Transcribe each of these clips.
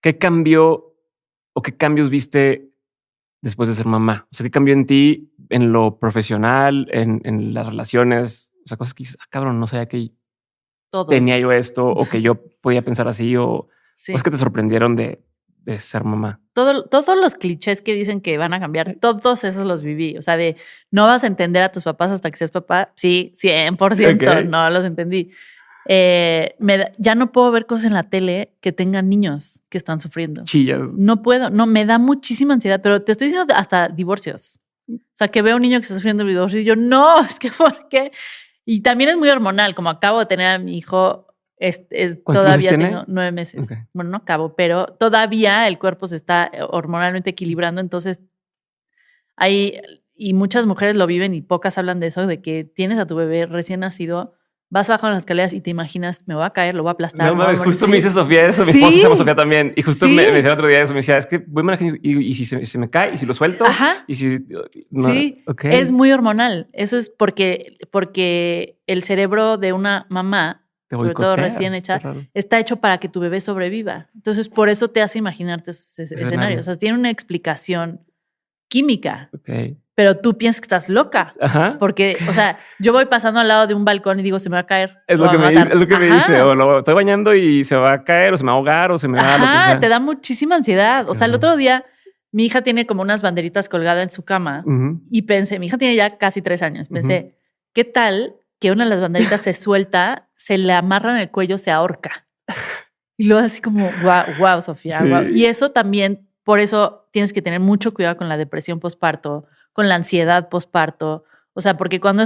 ¿qué cambió o qué cambios viste después de ser mamá? O sea, ¿qué cambió en ti, en lo profesional, en las relaciones? O sea, cosas que dices, cabrón, no sabía que tenía yo esto o que yo podía pensar así o cosas que te sorprendieron de ser mamá. Todos los clichés que dicen que van a cambiar, todos esos los viví. O sea, de no vas a entender a tus papás hasta que seas papá. Sí, 100%, no los entendí. Ya no puedo ver cosas en la tele que tengan niños que están sufriendo. Chillas. No puedo, me da muchísima ansiedad, pero te estoy diciendo hasta divorcios. O sea, que veo a un niño que está sufriendo el divorcio y yo, no, es que ¿por qué? Y también es muy hormonal, como acabo de tener a mi hijo, todavía tengo 9 meses. Okay. Bueno, no acabo, pero todavía el cuerpo se está hormonalmente equilibrando, entonces y muchas mujeres lo viven y pocas hablan de eso, de que tienes a tu bebé recién nacido, vas bajando las escaleras y te imaginas, me voy a caer, lo voy a aplastar. No mames, justo me dice Sofía eso, mi esposa se llama Sofía también, y justo me decía el otro día eso, me decía, es que voy manejando y si se me cae, y si lo suelto, y si... No, sí, es muy hormonal. Eso es porque el cerebro de una mamá, sobre todo recién hecha, está hecho para que tu bebé sobreviva. Entonces, por eso te hace imaginarte esos escenarios. O sea, tiene una explicación química. Pero tú piensas que estás loca. Ajá. Porque, o sea, yo voy pasando al lado de un balcón y digo, se me va a caer. Es lo que me dice. O lo estoy bañando y se va a caer, o se me va a ahogar, o se me va a... Ajá, te da muchísima ansiedad. O sea, el otro día, mi hija tiene como unas banderitas colgadas en su cama. Y pensé, mi hija tiene ya casi 3 años. Pensé, ¿qué tal que una de las banderitas se suelta, se le amarra en el cuello, se ahorca? Y luego así como, wow, Sofía, sí. Wow. Y eso también, por eso tienes que tener mucho cuidado con la depresión postparto, con la ansiedad postparto. O sea, porque cuando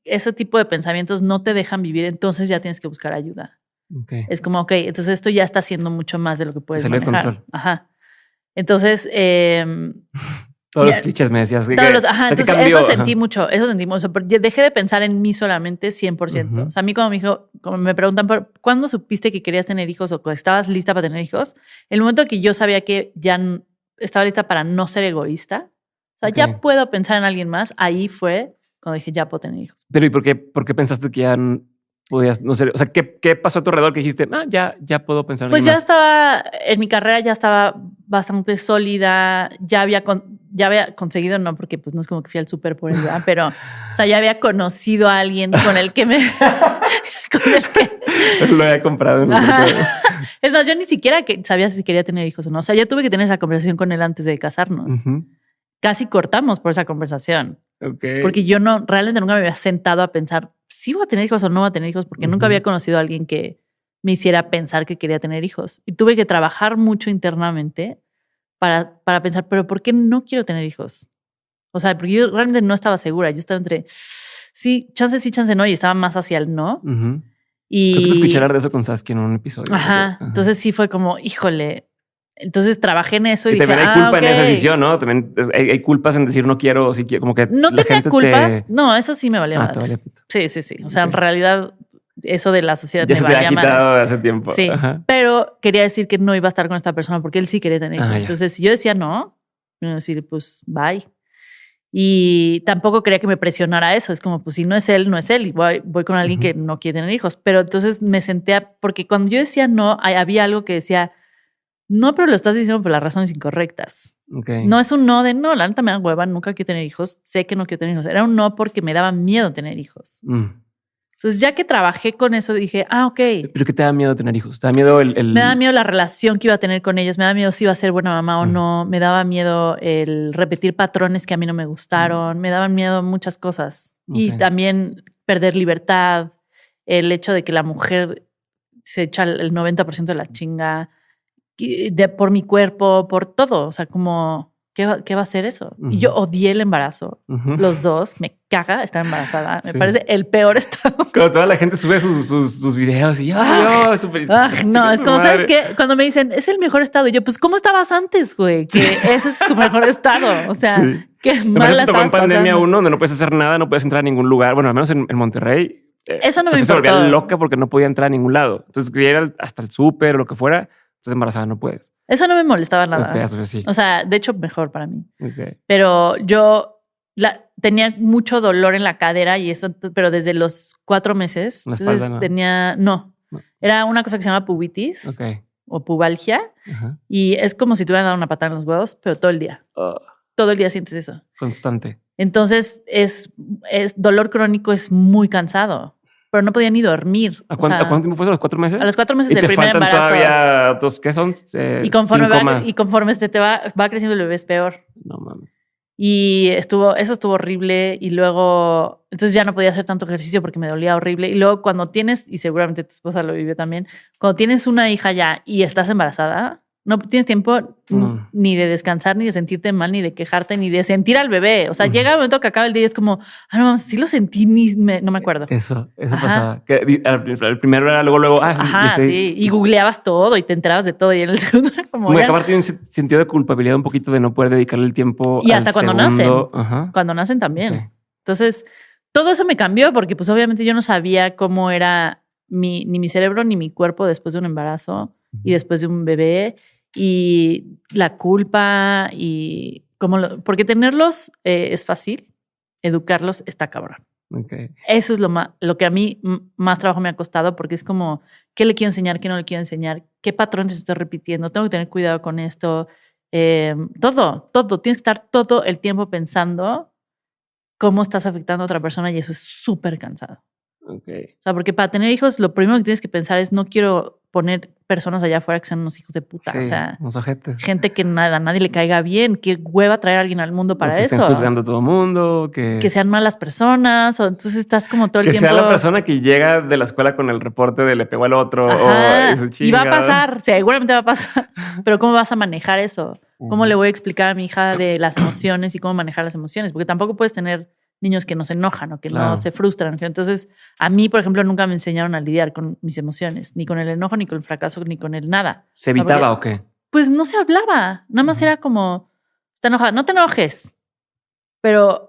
ese tipo de pensamientos no te dejan vivir, entonces ya tienes que buscar ayuda. Okay. Es como, entonces esto ya está haciendo mucho más de lo que puedes manejar. Control. Ajá. Entonces... todos los clichés me decías. Entonces eso sentí mucho. Dejé de pensar en mí solamente 100%. O sea, a mí como me preguntan, ¿cuándo supiste que querías tener hijos o que estabas lista para tener hijos? El momento que yo sabía que ya estaba lista para no ser egoísta, o sea, ya puedo pensar en alguien más, ahí fue cuando dije, ya puedo tener hijos. Pero ¿y por qué pensaste que ya podías no ser? O sea, ¿qué pasó a tu alrededor que dijiste, ya puedo pensar en alguien más? Pues ya estaba, en mi carrera ya estaba bastante sólida, ya había conseguido, no, porque pues no es como que fui al súper por él, ¿verdad? Pero, o sea, ya había conocido a alguien con el que lo había comprado. Es más, yo ni siquiera sabía si quería tener hijos o no. O sea, yo tuve que tener esa conversación con él antes de casarnos. Casi cortamos por esa conversación. Porque yo realmente nunca me había sentado a pensar si voy a tener hijos o no voy a tener hijos, porque nunca había conocido a alguien que me hiciera pensar que quería tener hijos. Y tuve que trabajar mucho internamente para pensar, pero ¿por qué no quiero tener hijos? O sea, porque yo realmente no estaba segura. Yo estaba entre sí, chance no, y estaba más hacia el no. Y creo que te escuché hablar de eso con Saskia en un episodio. Ajá. Entonces sí fue como, híjole. Entonces trabajé en eso y dije, también hay culpa en esa decisión, ¿no? También hay culpas en decir no quiero, sí quiero, como que no tenía culpas. No, eso sí me valía madres. Sí. O sea, en realidad eso de la sociedad ya me valía madres. Ya se te ha quitado hace tiempo. Sí, pero quería decir que no iba a estar con esta persona porque él sí quería tener hijos. Entonces, si yo decía no, me iba a decir, pues, bye. Y tampoco quería que me presionara eso. Es como, pues, si no es él, no es él. Y voy con alguien que no quiere tener hijos. Pero entonces me senté porque cuando yo decía no, había algo que decía, no, pero lo estás diciendo por las razones incorrectas. No es un no de no, la neta me da hueva, nunca quiero tener hijos, sé que no quiero tener hijos. Era un no porque me daba miedo tener hijos. Entonces, ya que trabajé con eso, dije, ok. ¿Pero qué te da miedo tener hijos? ¿Te da miedo Me da miedo la relación que iba a tener con ellos, me da miedo si iba a ser buena mamá o no, me daba miedo el repetir patrones que a mí no me gustaron, me daban miedo muchas cosas. Y también perder libertad, el hecho de que la mujer se echa el 90% de la chinga, por mi cuerpo, por todo. O sea, como, ¿qué va a ser eso? Y yo odié el embarazo. Los dos, me caga estar embarazada. Me parece el peor estado. Cuando toda la gente sube sus videos y yo, súper... no, es como, ¿sabes qué? Cuando me dicen, es el mejor estado. Y yo, pues, ¿cómo estabas antes, güey? Que ese es tu mejor estado. O sea, qué mal la estabas pasando. En pandemia 1, donde no puedes hacer nada, no puedes entrar a ningún lugar. Bueno, al menos en Monterrey. Eso no me importó. Se volvía loca porque no podía entrar a ningún lado. Entonces, quería ir hasta el súper o lo que fuera. Entonces, embarazada no puedes. Eso no me molestaba nada. Sí. O sea, de hecho, mejor para mí. Pero yo tenía mucho dolor en la cadera y eso, pero desde los 4 meses. La espalda, entonces no. Era una cosa que se llama pubitis o pubalgia. Y es como si te hubieran dado una patada en los huevos, pero todo el día. Todo el día sientes eso. Constante. Entonces, es dolor crónico, es muy cansado. Pero no podía ni dormir. ¿A cuánto tiempo fue eso? ¿A los 4 meses? A los 4 meses del primer embarazo. Todavía ¿qué son? Y conforme te va creciendo el bebé es peor. No mames. Y eso estuvo horrible. Y luego, entonces ya no podía hacer tanto ejercicio porque me dolía horrible. Y luego cuando tienes, y seguramente tu esposa lo vivió también, cuando tienes una hija ya y estás embarazada, no tienes tiempo ni de descansar, ni de sentirte mal, ni de quejarte, ni de sentir al bebé. O sea, llega el momento que acaba el día y es como, no, sí lo sentí, no me acuerdo. Eso pasaba. Que el primero era luego. Sí. Y googleabas todo y te enterabas de todo. Y en el segundo era como. Acabar tiene un sentido de culpabilidad un poquito de no poder dedicarle el tiempo. Y hasta cuando segundo. nacen. Cuando nacen también. Okay. Entonces, todo eso me cambió porque, pues, obviamente yo no sabía cómo era ni mi cerebro ni mi cuerpo después de un embarazo y después de un bebé. Y la culpa y porque tenerlos es fácil, educarlos está cabrón. Okay. Eso es lo que a mí más trabajo me ha costado porque es como, ¿qué le quiero enseñar? ¿Qué no le quiero enseñar? ¿Qué patrones estoy repitiendo? Tengo que tener cuidado con esto. Todo. Tienes que estar todo el tiempo pensando cómo estás afectando a otra persona y eso es súper cansado. Okay. O sea, porque para tener hijos, lo primero que tienes que pensar es no quiero poner personas allá afuera que sean unos hijos de puta. Sí, o sea, unos ojetes. Gente que a nadie le caiga bien. Qué hueva traer a alguien al mundo para que eso. Estén juzgando a todo el mundo. Que sean malas personas. O entonces estás como todo el tiempo. Que sea la persona que llega de la escuela con el reporte de le pegó al otro. Y va a pasar, seguramente va a pasar. Pero ¿cómo vas a manejar eso? ¿Cómo le voy a explicar a mi hija de las emociones y cómo manejar las emociones? Porque tampoco puedes tener niños que no se enojan o que no se frustran. Entonces, a mí, por ejemplo, nunca me enseñaron a lidiar con mis emociones, ni con el enojo, ni con el fracaso, ni con el nada. ¿Se evitaba o qué? Pues no se hablaba. Nada más era como, está enojada, no te enojes.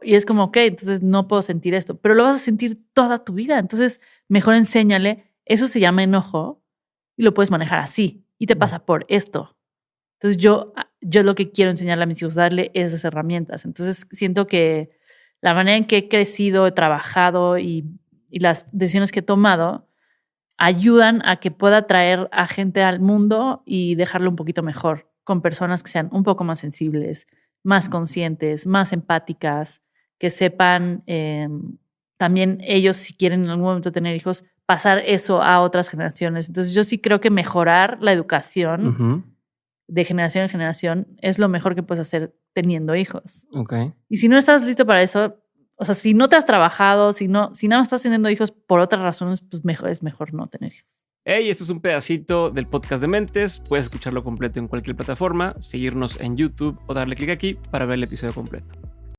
Y es como, ok, entonces no puedo sentir esto. Pero lo vas a sentir toda tu vida. Entonces, mejor enséñale. Eso se llama enojo y lo puedes manejar así. Y te pasa por esto. Entonces, yo lo que quiero enseñarle a mis hijos, darle esas herramientas. Entonces, siento que la manera en que he crecido, he trabajado y las decisiones que he tomado ayudan a que pueda traer a gente al mundo y dejarlo un poquito mejor, con personas que sean un poco más sensibles, más conscientes, más empáticas, que sepan también ellos, si quieren en algún momento tener hijos, pasar eso a otras generaciones. Entonces yo sí creo que mejorar la educación de generación en generación es lo mejor que puedes hacer teniendo hijos. Okay. Y si no estás listo para eso, o sea, si no te has trabajado, si nada más estás teniendo hijos por otras razones, pues es mejor no tener hijos. Hey, esto es un pedacito del podcast de Mentes. Puedes escucharlo completo en cualquier plataforma, seguirnos en YouTube o darle clic aquí para ver el episodio completo.